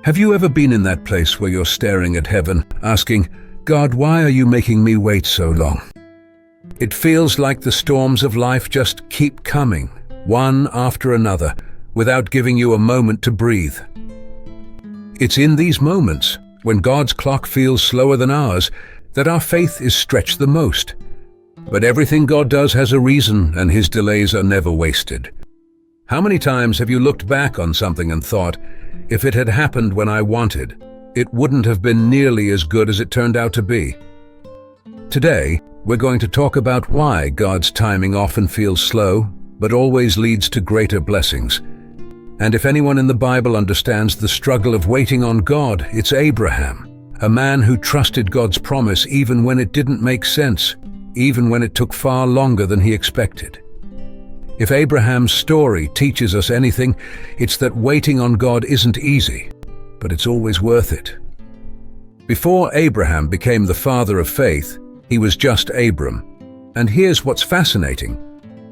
Have you ever been in that place where you're staring at heaven, asking, "God, why are you making me wait so long?" It feels like the storms of life just keep coming, one after another, without giving you a moment to breathe. It's in these moments, when God's clock feels slower than ours, that our faith is stretched the most. But everything God does has a reason, and His delays are never wasted. How many times have you looked back on something and thought, if it had happened when I wanted, it wouldn't have been nearly as good as it turned out to be? Today, we're going to talk about why God's timing often feels slow, but always leads to greater blessings. And if anyone in the Bible understands the struggle of waiting on God, it's Abraham, a man who trusted God's promise even when it didn't make sense, even when it took far longer than he expected. If Abraham's story teaches us anything, it's that waiting on God isn't easy, but it's always worth it. Before Abraham became the father of faith, he was just Abram. And here's what's fascinating.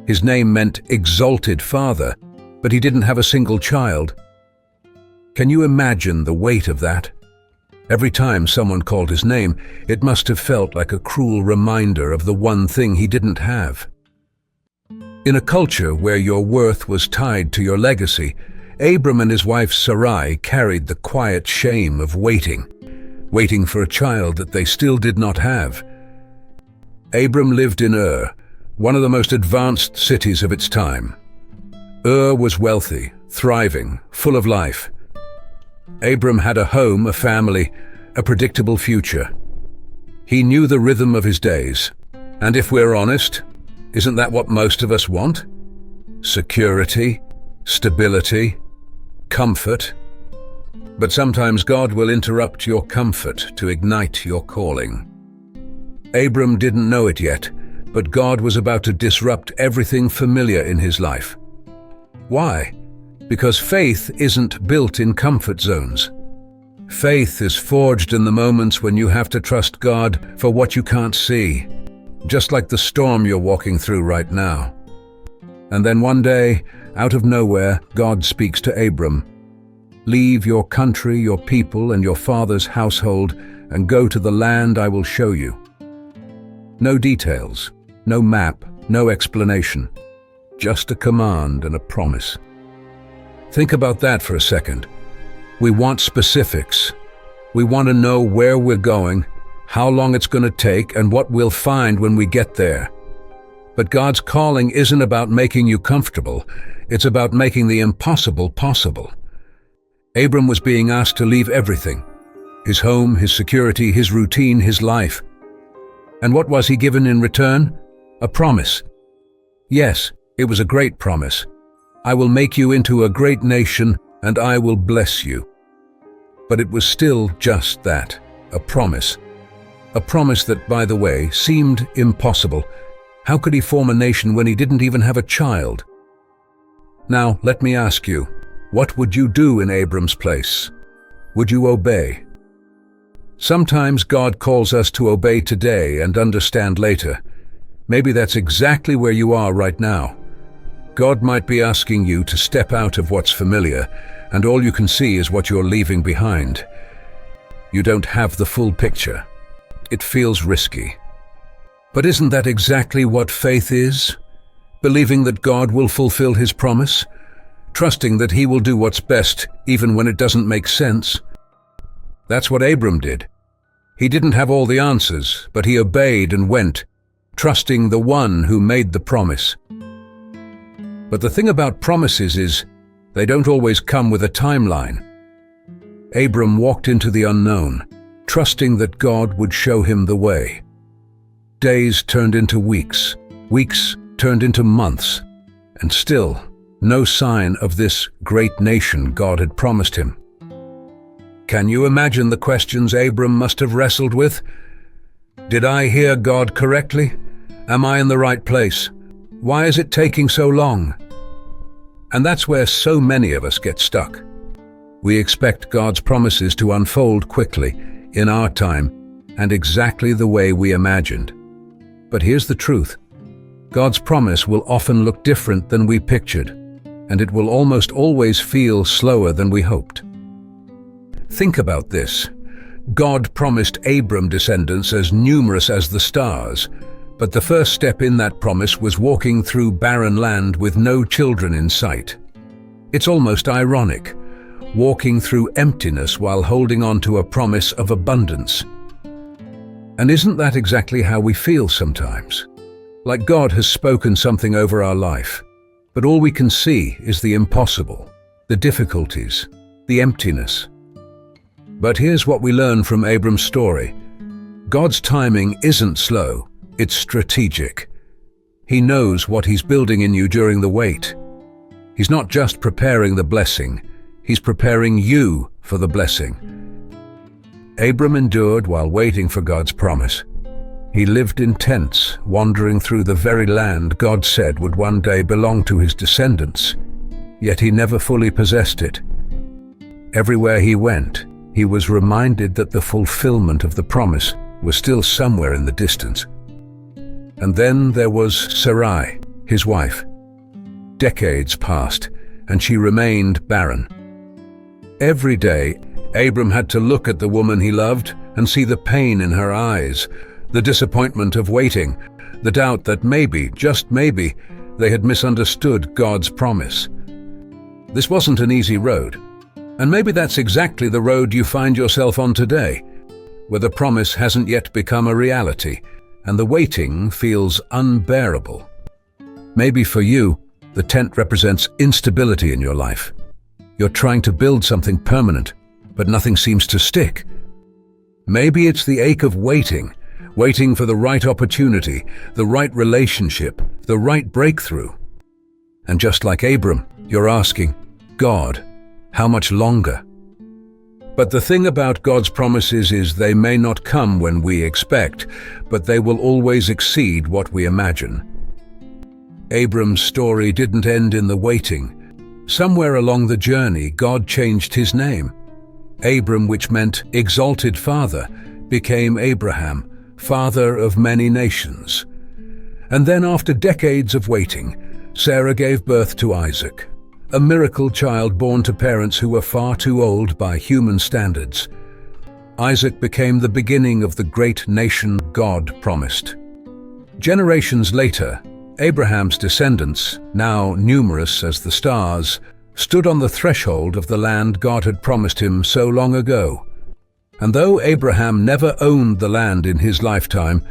His name meant exalted father, but he didn't have a single child. Can you imagine the weight of that? Every time someone called his name, it must have felt like a cruel reminder of the one thing he didn't have. In a culture where your worth was tied to your legacy, Abram and his wife Sarai carried the quiet shame of waiting for a child that they still did not have. Abram lived in Ur, one of the most advanced cities of its time. Ur was wealthy, thriving, full of life. Abram had a home, a family, a predictable future. He knew the rhythm of his days, and if we're honest, isn't that what most of us want? Security, stability, comfort. But sometimes God will interrupt your comfort to ignite your calling. Abram didn't know it yet, but God was about to disrupt everything familiar in his life. Why? Because faith isn't built in comfort zones. Faith is forged in the moments when you have to trust God for what you can't see, just like the storm you're walking through right now. And then one day, out of nowhere, God speaks to Abram. "Leave your country, your people, and your father's household, and go to the land I will show you." No details, no map, no explanation. Just a command and a promise. Think about that for a second. We want specifics. We want to know where we're going, how long it's going to take, and what we'll find when we get there. But God's calling isn't about making you comfortable. It's about making the impossible possible. Abram was being asked to leave everything. His home, his security, his routine, his life. And what was he given in return? A promise. Yes, it was a great promise. "I will make you into a great nation, and I will bless you." But it was still just that, a promise. A promise that, by the way, seemed impossible. How could he form a nation when he didn't even have a child? Now, let me ask you, what would you do in Abram's place? Would you obey? Sometimes God calls us to obey today and understand later. Maybe that's exactly where you are right now. God might be asking you to step out of what's familiar, and all you can see is what you're leaving behind. You don't have the full picture. It feels risky. But isn't that exactly what faith is? Believing that God will fulfill His promise? Trusting that He will do what's best even when it doesn't make sense? That's what Abram did. He didn't have all the answers, but he obeyed and went, trusting the one who made the promise. But the thing about promises is, they don't always come with a timeline. Abram walked into the unknown, trusting that God would show him the way. Days turned into weeks, weeks turned into months, and still, no sign of this great nation God had promised him. Can you imagine the questions Abram must have wrestled with? Did I hear God correctly? Am I in the right place? Why is it taking so long? And that's where so many of us get stuck. We expect God's promises to unfold quickly, in our time, and exactly the way we imagined. But here's the truth. God's promise will often look different than we pictured, and it will almost always feel slower than we hoped. Think about this. God promised Abram descendants as numerous as the stars, but the first step in that promise was walking through barren land with no children in sight. It's almost ironic, walking through emptiness while holding on to a promise of abundance. And isn't that exactly how we feel sometimes? Like God has spoken something over our life, but all we can see is the impossible, the difficulties, the emptiness. But here's what we learn from Abram's story. God's timing isn't slow, it's strategic. He knows what He's building in you during the wait. He's not just preparing the blessing, He's preparing you for the blessing. Abram endured while waiting for God's promise. He lived in tents, wandering through the very land God said would one day belong to his descendants, yet he never fully possessed it. Everywhere he went, he was reminded that the fulfillment of the promise was still somewhere in the distance. And then there was Sarai, his wife. Decades passed, and she remained barren. Every day, Abram had to look at the woman he loved and see the pain in her eyes, the disappointment of waiting, the doubt that maybe, just maybe, they had misunderstood God's promise. This wasn't an easy road, and maybe that's exactly the road you find yourself on today, where the promise hasn't yet become a reality, and the waiting feels unbearable. Maybe for you, the tent represents instability in your life. You're trying to build something permanent, but nothing seems to stick. Maybe it's the ache of waiting for the right opportunity, the right relationship, the right breakthrough. And just like Abram, you're asking, God, how much longer? But the thing about God's promises is they may not come when we expect, but they will always exceed what we imagine. Abram's story didn't end in the waiting. Somewhere along the journey, God changed his name. Abram, which meant exalted father, became Abraham, father of many nations. And then after decades of waiting, Sarah gave birth to Isaac, a miracle child born to parents who were far too old by human standards. Isaac became the beginning of the great nation God promised. Generations later, Abraham's descendants, now numerous as the stars, stood on the threshold of the land God had promised him so long ago. And though Abraham never owned the land in his lifetime,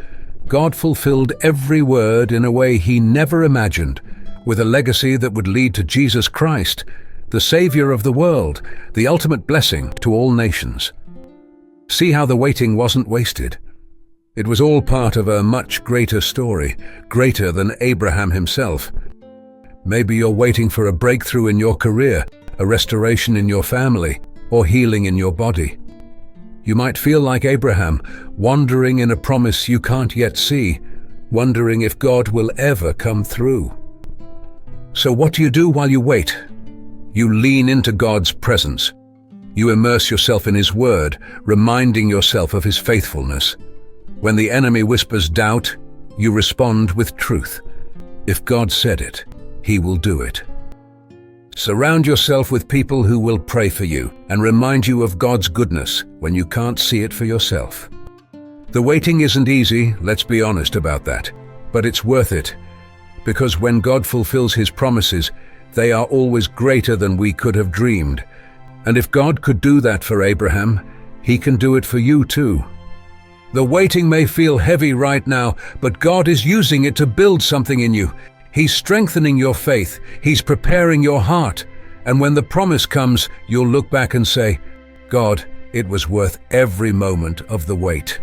God fulfilled every word in a way he never imagined, with a legacy that would lead to Jesus Christ, the Savior of the world, the ultimate blessing to all nations. See how the waiting wasn't wasted. It was all part of a much greater story, greater than Abraham himself. Maybe you're waiting for a breakthrough in your career, a restoration in your family, or healing in your body. You might feel like Abraham, wandering in a promise you can't yet see, wondering if God will ever come through. So what do you do while you wait? You lean into God's presence. You immerse yourself in His Word, reminding yourself of His faithfulness. When the enemy whispers doubt, you respond with truth. If God said it, He will do it. Surround yourself with people who will pray for you and remind you of God's goodness when you can't see it for yourself. The waiting isn't easy, let's be honest about that, but it's worth it, because when God fulfills His promises, they are always greater than we could have dreamed. And if God could do that for Abraham, He can do it for you too. The waiting may feel heavy right now, but God is using it to build something in you. He's strengthening your faith. He's preparing your heart. And when the promise comes, you'll look back and say, God, it was worth every moment of the wait.